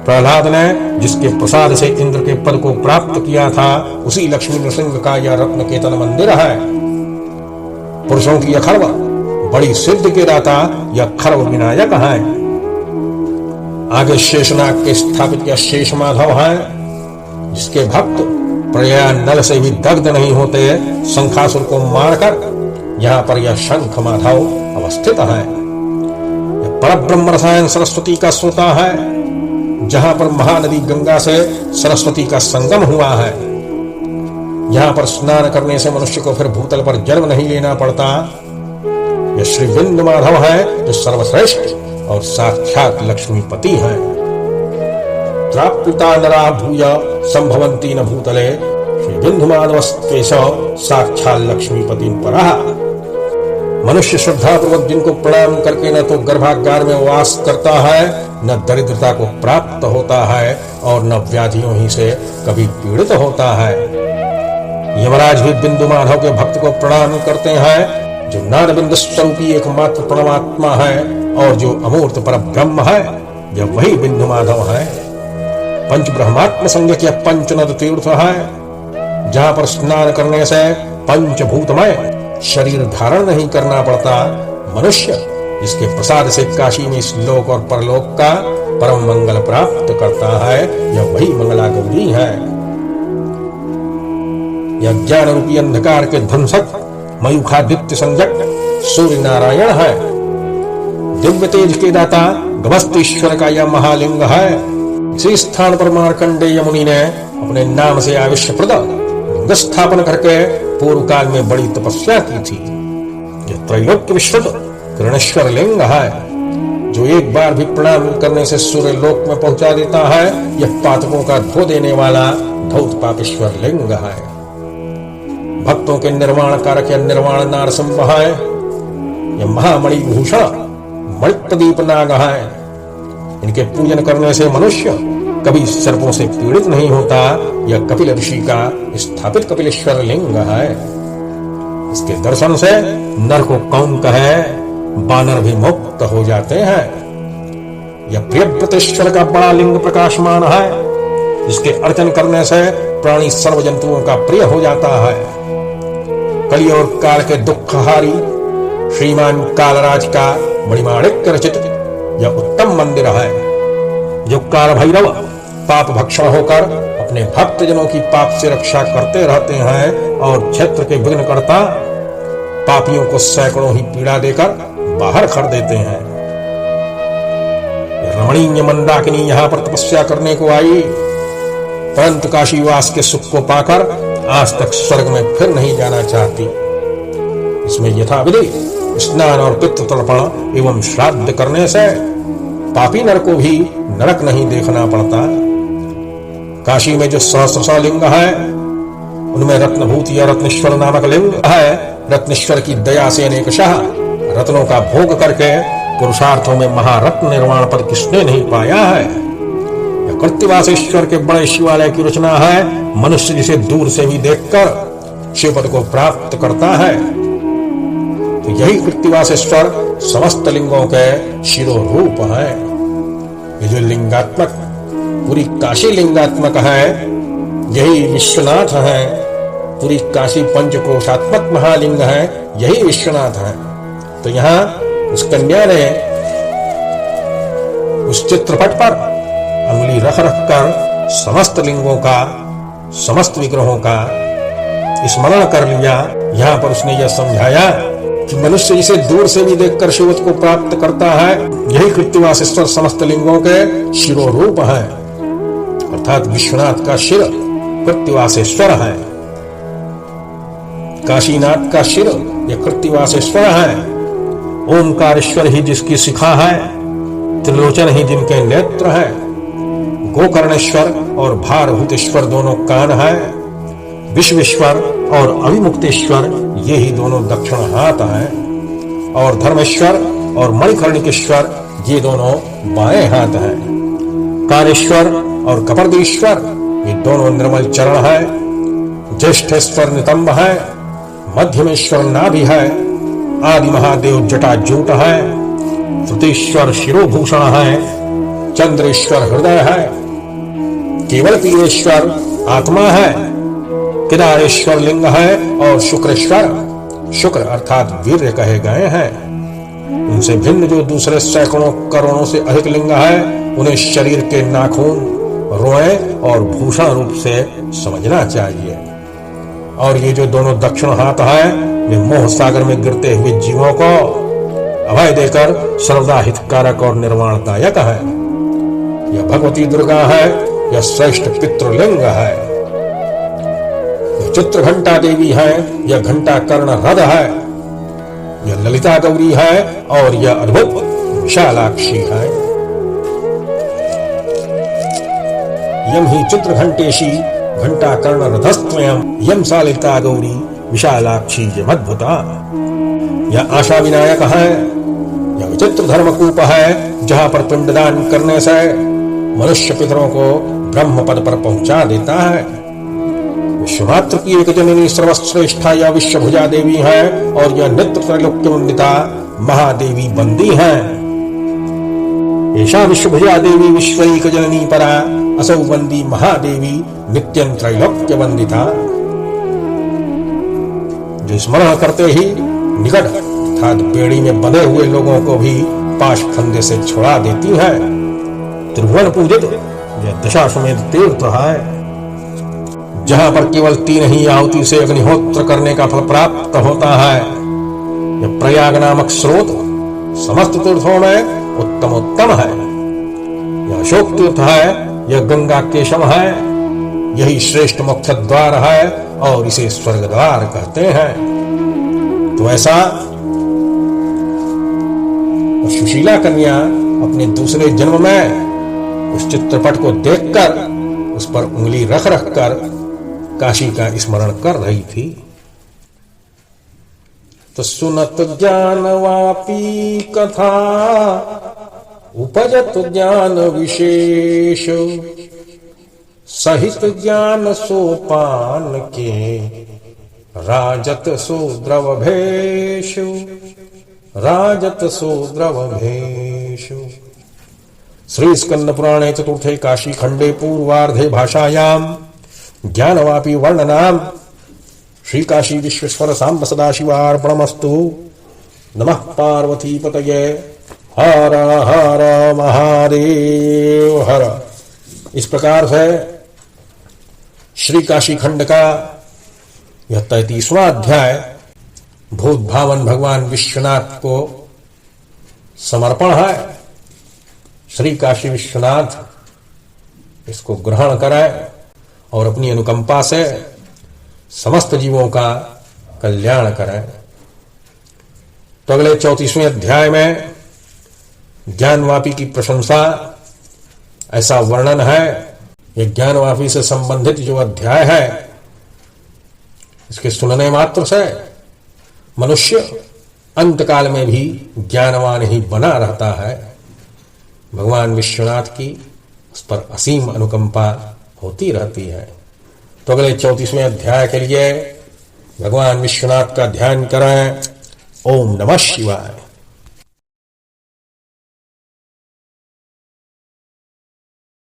प्रहलाद ने जिसके प्रसाद से इंद्र के पद को प्राप्त किया था, उसी लक्ष्मी नृसिंह का यह रत्न केतन मंदिर है। पुरुषों की यह खर्व बड़ी सिद्ध के दाता यह खर्व विनायक है। आगे शेषनाग के स्थापित यह शेष माधव है, जिसके भक्त प्रया नल से भी दग्ध नहीं होते शंखासुर को मारकर यहाँ पर यह शंख माधव अवस्थित है। परब्रह्म रसायन सरस्वती का सोता है, जहां पर महानदी गंगा से सरस्वती का संगम हुआ है। यहाँ पर स्नान करने से मनुष्य को फिर भूतल पर जन्म नहीं लेना पड़ता। यह श्री बिंदु माधव है जो सर्वश्रेष्ठ और साक्षात लक्ष्मीपति है। त्राप्युता नरा भूय संभवंती न भूतले श्री बिंदु माधवस्तेषः साक्षात लक्ष्मीपति परः। मनुष्य श्रद्धापूर्वक जिनको प्रणाम करके न तो गर्भागार में वास करता है, न दरिद्रता को प्राप्त होता है और न व्याधियों ही से कभी पीड़ित होता है। यमराज भी बिंदु माधव के भक्त को प्रणाम करते हैं, जो नादबिंद स्वरूपी एकमात्र परमात्मा है और जो अमूर्त पर ब्रह्म है, यह वही बिंदु माधव है। पंच ब्रह्मात्म संज्ञक यह पंचनद तीर्थ है, जहां पर स्नान करने से पंचभूतमय शरीर धारण नहीं करना पड़ता। मनुष्य जिसके प्रसाद से काशी में इस लोक और परलोक का परम मंगल प्राप्त करता है, यह वही मंगला गौरी है। यह ज्ञान रूपी अंधकार के ध्वंसक मयूखादित्य संज्ञक सूर्य नारायण है। दिव्य तेज के दाता गभस्तीश्वर का यह महालिंग है। इसी स्थान पर मार्कंडेय मुनि ने अपने नाम से आविष्यप्रद लिंग स्थापन करके पूर्व काल में बड़ी तपस्या की थी। यह त्रैलोक्य विश्रुत किरणेश्वर लिंग है, जो एक बार भी प्रणाम करने से सूर्य लोक में पहुंचा देता है। यह पातकों का धो देने वाला धौत पापेश्वर लिंग है। भक्तों के निर्माण कारक यह निर्वाण नारसिम्हा है। यह महामणि भूषण मणिप्रदीप नाग है। इनके पूजन करने से मनुष्य कभी सर्पों से पीड़ित नहीं होता। यह कपिल ऋषि का स्थापित कपिलेश्वर लिंग है। इसके दर्शन से नर को कौन कहे, बानर भी मुक्त हो जाते हैं। यह प्रियव्रतेश्वर का बड़ा लिंग प्रकाशमान है, जिसके अर्चन करने से प्राणी सर्व जंतुओं का प्रिय हो जाता है। कलि और काल के दुखहारी श्रीमान कालराज का मणिमाणिक्य रचित यह उत्तम मंदिर है, जो काल भैरव पाप भक्षण होकर अपने भक्त जनों की पाप से रक्षा करते रहते हैं और क्षेत्र के विघ्नकर्ता पापियों को सैकड़ों ही पीड़ा देकर बाहर कर देते हैं। रमणीय मंदाकिनी यहाँ पर तपस्या करने को आई, परंतु काशीवास के सुख को पाकर आज तक स्वर्ग में फिर नहीं जाना चाहती। इसमें यथाविधि स्नान और पितृ तर्पण एवं श्राद्ध करने से पापी नर को भी नरक नहीं देखना पड़ता। काशी में जो सहस्रशः लिंग है, उनमें रत्नभूत या रत्नेश्वर नामक लिंग है। रत्नेश्वर की दया से अनेकशः रत्नों का भोग करके पुरुषार्थों में महारत्न निर्माण पर किसने नहीं पाया है। यह कृत्तिवासेश्वर के बड़े शिवालय की रचना है। मनुष्य जिसे दूर से भी देखकर शिवपद को प्राप्त करता है। तो यही कृत्तिवासेश्वर समस्त लिंगों के शिरो रूप है। ये जो लिंगात्मक पूरी काशी लिंगात्मक है, यही विश्वनाथ है। पूरी काशी पंचकोशात्मक महालिंग है, यही विश्वनाथ है। तो यहाँ उस कन्या ने उस चित्रपट पर अंगुली रख रख कर समस्त लिंगों का, समस्त विग्रहों का स्मरण कर लिया। यहाँ पर उसने यह समझाया कि मनुष्य जिसे दूर से भी देखकर शिवत्व को प्राप्त करता है, यही कृत्तिवासेश्वर समस्त लिंगों के शिरो रूप है। अर्थात विश्वनाथ का शिर कृत्तिवासेश्वर है, काशीनाथ का शिर यह कृत्तिवासेश्वर है। ओमकारेश्वर ही जिसकी शिखा है, त्रिलोचन ही जिनके नेत्र है, गोकर्णेश्वर और भारभूतेश्वर दोनों कान है, विश्वेश्वर और अविमुक्तेश्वर ये ही दोनों दक्षिण हाथ हैं, और धर्मेश्वर और मणिकर्णिकेश्वर ये दोनों बाएं हाथ हैं। कारेश्वर और कपर्दीश्वर ये दोनों निर्मल चरण है। ज्येष्ठेश्वर नितंब है, मध्यमेश्वर नाभि है, आदि महादेव जटाजूट है, श्रुतेश्वर शिरोभूषण है, चंद्रेश्वर हृदय है, केवल पीरेश्वर आत्मा है, केदारेश्वर लिंग है और शुक्रेश्वर, शुक्र अर्थात वीर्य कहे गए हैं। उनसे भिन्न जो दूसरे सैकड़ों करोड़ों से अधिक लिंग है, उन्हें शरीर के नाखून, रोए और भूषण रूप से समझना चाहिए। और ये जो दोनों दक्षिण हाथ है, वे मोह सागर में गिरते हुए जीवों को अभय देकर सर्वदा हितकारक और निर्वाणदायक है। यह भगवती दुर्गा है, यह श्रेष्ठ पितृलिंग है। यह चित्रघंटा देवी है, यह घंटा कर्ण रथ है, यह ललिता गौरी है और यह अद्भुत विशालाक्षी है। यम ही चित्रघंटेशी घंटा कर्ण रथस्त्वयं यम सा ललिता गौरी विशालाक्षी यमद्भुता। यह आशा विनायक है, यह विचित्र धर्मकूप है, जहां पर पिंडदान करने से मनुष्य पितरों को ब्रह्म पद पर पहुंचा देता है। विश्वमात्र की एक जननी सर्वश्रेष्ठा यह विश्वभुजा देवी है और यह नित्य त्रैलोक्य वंदिता महादेवी बंदी है। ऐसा विश्वभुजा देवी विश्वैक जननी परा असौ बंदी महादेवी नित्यं त्रैलोक्य वंदिता। जो स्मरण करते ही निकट अर्थात बेड़ी में बंधे हुए लोगों को भी पाश फंदे से छुड़ा देती है। त्रिभुवन पूजित यह दशाश्वमेध तीर्थ है, जहां पर केवल 3 ही आहुति से अग्निहोत्र करने का फल प्राप्त होता है। यह प्रयाग नामक स्रोत समस्त तीर्थों में उत्तमोत्तम है। यह अशोक तीर्थ है, यह गंगा केशम है, यही श्रेष्ठ मुख्य द्वार है और इसे स्वर्ग द्वार कहते हैं। तो ऐसा सुशीला कन्या अपने दूसरे जन्म में उस चित्रपट को देखकर उस पर उंगली रख रख कर काशी का स्मरण कर रही थी। तो सुनत ज्ञानवापी कथा उपजत ज्ञान विशेष, सहित ज्ञान सोपान के राजत सो द्रव भेषु, राजत सो द्रव भेषु। श्री स्कंद पुराणे चतुर्थे काशी खंडे पूर्वार्धे भाषायाम ज्ञानवापी वर्णनाम श्री काशी विश्वेश्वर सांब सदाशिवार्पणमस्तु। नमः पार्वती पतये। हर हर महादेव हर। इस प्रकार से श्री काशी खंड का यह 33वां अध्याय भूत भावन भगवान विश्वनाथ को समर्पण है। श्री काशी विश्वनाथ इसको ग्रहण करें और अपनी अनुकंपा से समस्त जीवों का कल्याण करें। तो अगले 34वें अध्याय में ज्ञानवापी की प्रशंसा ऐसा वर्णन है। यह ज्ञानवापी से संबंधित जो अध्याय है, इसके सुनने मात्र से मनुष्य अंतकाल में भी ज्ञानवान ही बना रहता है। भगवान विश्वनाथ की उस पर असीम अनुकंपा होती रहती है। तो अगले 34वें अध्याय के लिए भगवान विश्वनाथ का ध्यान करें। ओम नमः शिवाय।